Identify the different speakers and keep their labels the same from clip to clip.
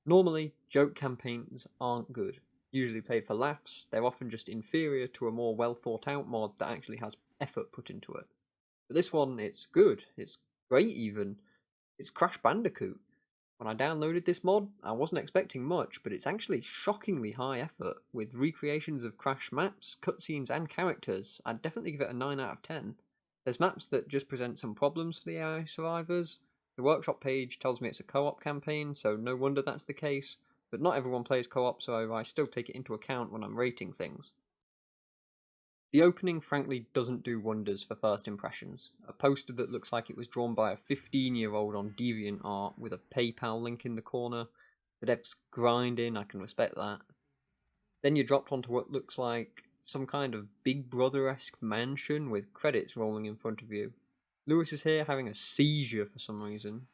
Speaker 1: Normally, joke campaigns aren't good. Usually played for laughs, they're often just inferior to a more well thought out mod that actually has effort put into it. But this one, it's good, it's great even. It's Crash Bandicoot. When I downloaded this mod, I wasn't expecting much, but it's actually shockingly high effort, with recreations of Crash maps, cutscenes, and characters. I'd definitely give it a 9 out of 10. There's maps that just present some problems for the AI survivors. The workshop page tells me it's a co-op campaign, so no wonder that's the case, but not everyone plays co-op, so I still take it into account when I'm rating things. The opening frankly doesn't do wonders for first impressions. A poster that looks like it was drawn by a 15-year-old on DeviantArt with a PayPal link in the corner. The dev's grinding, I can respect that. Then you're dropped onto what looks like some kind of Big Brother-esque mansion with credits rolling in front of you. Lewis is here having a seizure for some reason.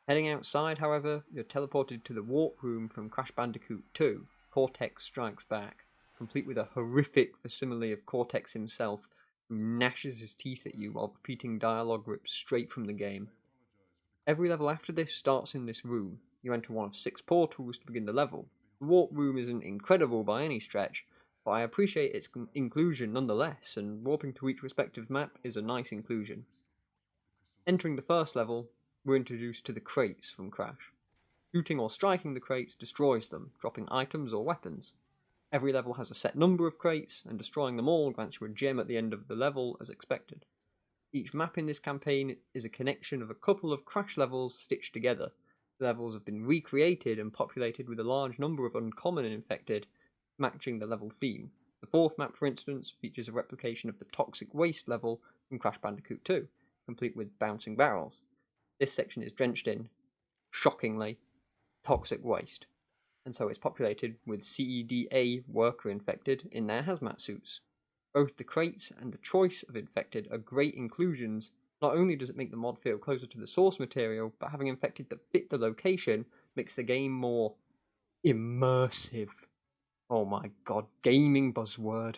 Speaker 1: Heading outside, however, you're teleported to the warp room from Crash Bandicoot 2, Cortex Strikes Back, complete with a horrific facsimile of Cortex himself, who gnashes his teeth at you while repeating dialogue ripped straight from the game. Every level after this starts in this room. You enter one of 6 portals to begin the level. The warp room isn't incredible by any stretch, but I appreciate its inclusion nonetheless, and warping to each respective map is a nice inclusion. Entering the first level, we're introduced to the crates from Crash. Shooting or striking the crates destroys them, dropping items or weapons. Every level has a set number of crates, and destroying them all grants you a gem at the end of the level as expected. Each map in this campaign is a connection of a couple of Crash levels stitched together. The levels have been recreated and populated with a large number of uncommon and infected, matching the level theme. The 4th map, for instance, features a replication of the Toxic Waste level from Crash Bandicoot 2, complete with bouncing barrels. This section is drenched in, shockingly, toxic waste, and so it's populated with CEDA worker infected in their hazmat suits. Both the crates and the choice of infected are great inclusions. Not only does it make the mod feel closer to the source material, but having infected that fit the location makes the game more immersive. Oh my god, gaming buzzword.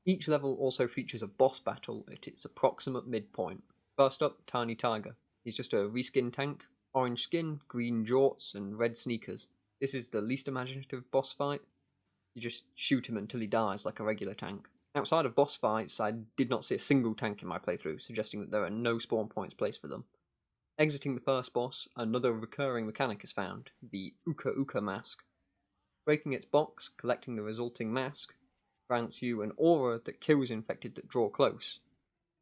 Speaker 1: Each level also features a boss battle at its approximate midpoint. First up, Tiny Tiger. He's just a reskin tank, orange skin, green jorts, and red sneakers. This is the least imaginative boss fight. You just shoot him until he dies like a regular tank. Outside of boss fights, I did not see a single tank in my playthrough, suggesting that there are no spawn points placed for them. Exiting the first boss, another recurring mechanic is found, the Uka Uka mask. Breaking its box, collecting the resulting mask, grants you an aura that kills infected that draw close.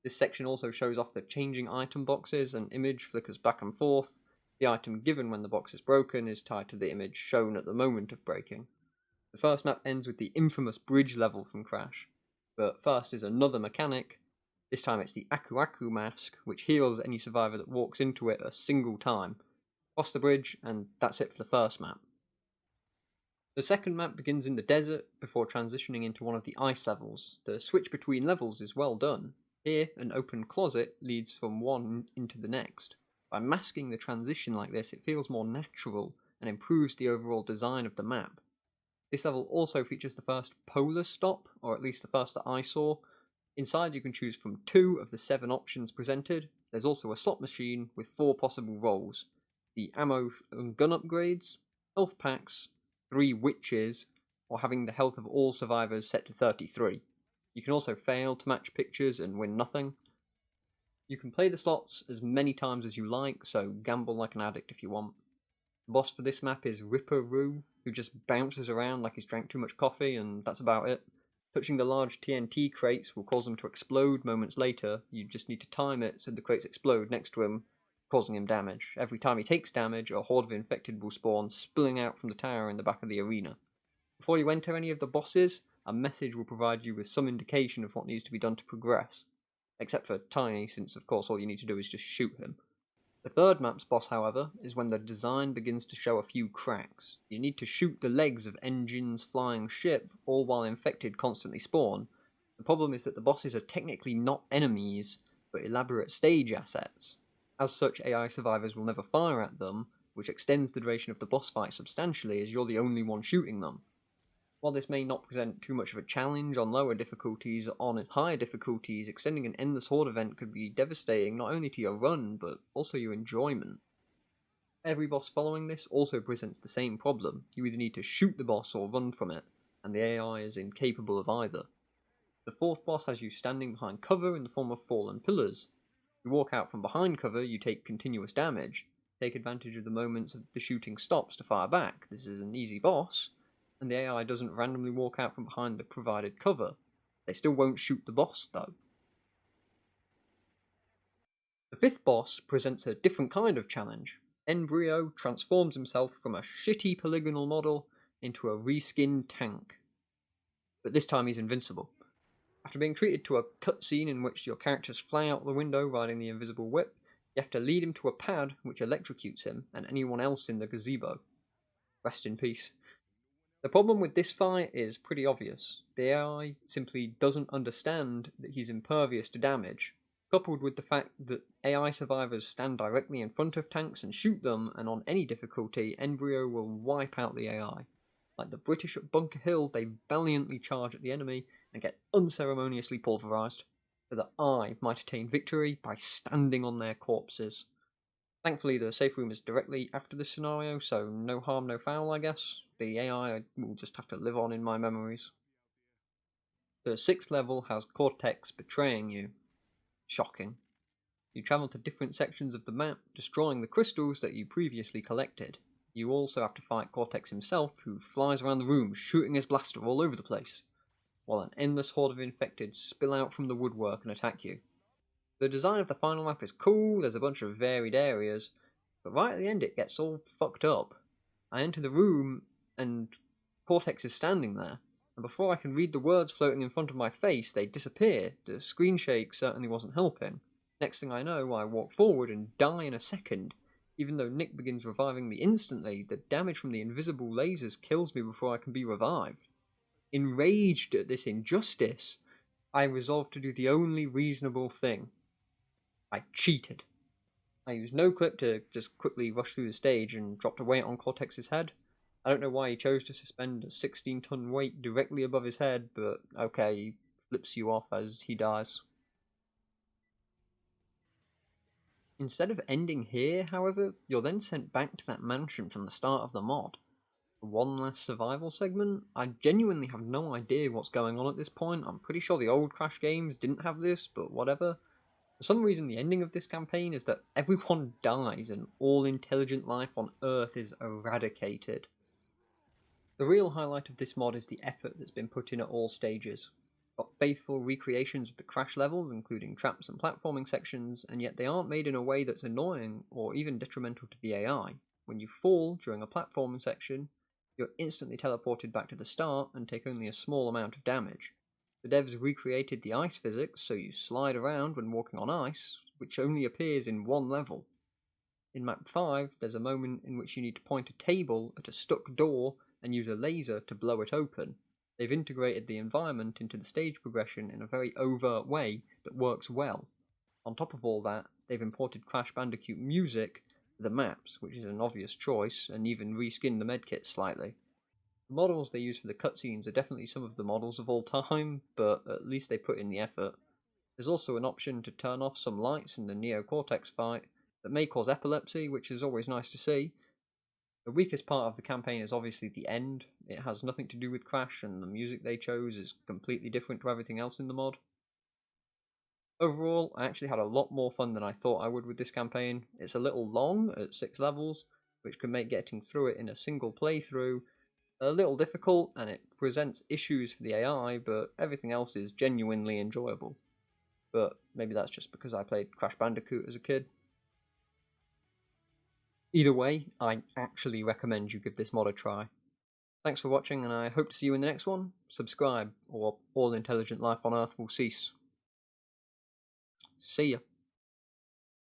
Speaker 1: This section also shows off the changing item boxes. An image flickers back and forth. The item given when the box is broken is tied to the image shown at the moment of breaking. The first map ends with the infamous bridge level from Crash, but first is another mechanic. This time it's the Aku Aku mask, which heals any survivor that walks into it a single time. Cross the bridge, and that's it for the first map. The second map begins in the desert before transitioning into one of the ice levels. The switch between levels is well done. Here, an open closet leads from one into the next. By masking the transition like this, it feels more natural and improves the overall design of the map. This level also features the first polar stop, or at least the first that I saw. Inside you can choose from 2 of the 7 options presented. There's also a slot machine with 4 possible roles. The ammo and gun upgrades, health packs, 3 witches, or having the health of all survivors set to 33. You can also fail to match pictures and win nothing. You can play the slots as many times as you like, so gamble like an addict if you want. The boss for this map is Ripper Roo, who just bounces around like he's drank too much coffee, and that's about it. Touching the large TNT crates will cause them to explode moments later. You just need to time it so the crates explode next to him, causing him damage. Every time he takes damage, a horde of infected will spawn, spilling out from the tower in the back of the arena. Before you enter any of the bosses, a message will provide you with some indication of what needs to be done to progress. Except for Tiny, since of course all you need to do is just shoot him. The third map's boss, however, is when the design begins to show a few cracks. You need to shoot the legs of Engine's flying ship, all while infected constantly spawn. The problem is that the bosses are technically not enemies, but elaborate stage assets. As such, AI survivors will never fire at them, which extends the duration of the boss fight substantially as you're the only one shooting them. While this may not present too much of a challenge on lower difficulties, on higher difficulties, extending an endless horde event could be devastating not only to your run, but also your enjoyment. Every boss following this also presents the same problem. You either need to shoot the boss or run from it, and the AI is incapable of either. The fourth boss has you standing behind cover in the form of fallen pillars. You walk out from behind cover, you take continuous damage. Take advantage of the moments the shooting stops to fire back. This is an easy boss, and the AI doesn't randomly walk out from behind the provided cover. They still won't shoot the boss, though. The fifth boss presents a different kind of challenge. Embryo transforms himself from a shitty polygonal model into a reskinned tank. But this time he's invincible. After being treated to a cutscene in which your characters fly out the window riding the invisible whip, you have to lead him to a pad which electrocutes him and anyone else in the gazebo. Rest in peace. The problem with this fight is pretty obvious. The AI simply doesn't understand that he's impervious to damage, coupled with the fact that AI survivors stand directly in front of tanks and shoot them, and on any difficulty, Embryo will wipe out the AI. Like the British at Bunker Hill, they valiantly charge at the enemy and get unceremoniously pulverised, so that I might attain victory by standing on their corpses. Thankfully, the safe room is directly after this scenario, so no harm, no foul, I guess. The AI will just have to live on in my memories. The sixth level has Cortex betraying you. Shocking. You travel to different sections of the map, destroying the crystals that you previously collected. You also have to fight Cortex himself, who flies around the room shooting his blaster all over the place, while an endless horde of infected spill out from the woodwork and attack you. The design of the final map is cool, there's a bunch of varied areas, but right at the end it gets all fucked up. I enter the room and Cortex is standing there, and before I can read the words floating in front of my face, they disappear. The screen shake certainly wasn't helping. Next thing I know, I walk forward and die in a second. Even though Nick begins reviving me instantly, the damage from the invisible lasers kills me before I can be revived. Enraged at this injustice, I resolved to do the only reasonable thing. I cheated. I used no clip to just quickly rush through the stage and dropped a weight on Cortex's head. I don't know why he chose to suspend a 16-ton weight directly above his head, but okay, he flips you off as he dies. Instead of ending here, however, you're then sent back to that mansion from the start of the mod. One last survival segment? I genuinely have no idea what's going on at this point. I'm pretty sure the old Crash games didn't have this, but whatever. For some reason, the ending of this campaign is that everyone dies and all intelligent life on Earth is eradicated. The real highlight of this mod is the effort that's been put in at all stages. Got faithful recreations of the Crash levels, including traps and platforming sections, and yet they aren't made in a way that's annoying or even detrimental to the AI. When you fall during a platforming section, you're instantly teleported back to the start and take only a small amount of damage. The devs recreated the ice physics, so you slide around when walking on ice, which only appears in one level. In map 5, there's a moment in which you need to point a table at a stuck door and use a laser to blow it open. They've integrated the environment into the stage progression in a very overt way that works well. On top of all that, they've imported Crash Bandicoot music to the maps, which is an obvious choice, and even reskinned the medkits slightly. The models they use for the cutscenes are definitely some of the models of all time, but at least they put in the effort. There's also an option to turn off some lights in the Neo Cortex fight that may cause epilepsy, which is always nice to see. The weakest part of the campaign is obviously the end. It has nothing to do with Crash, and the music they chose is completely different to everything else in the mod. Overall, I actually had a lot more fun than I thought I would with this campaign. It's a little long at 6 levels, which can make getting through it in a single playthrough a little difficult, and it presents issues for the AI, but everything else is genuinely enjoyable. But maybe that's just because I played Crash Bandicoot as a kid. Either way, I actually recommend you give this mod a try. Thanks for watching, and I hope to see you in the next one. Subscribe, or all intelligent life on Earth will cease. See ya.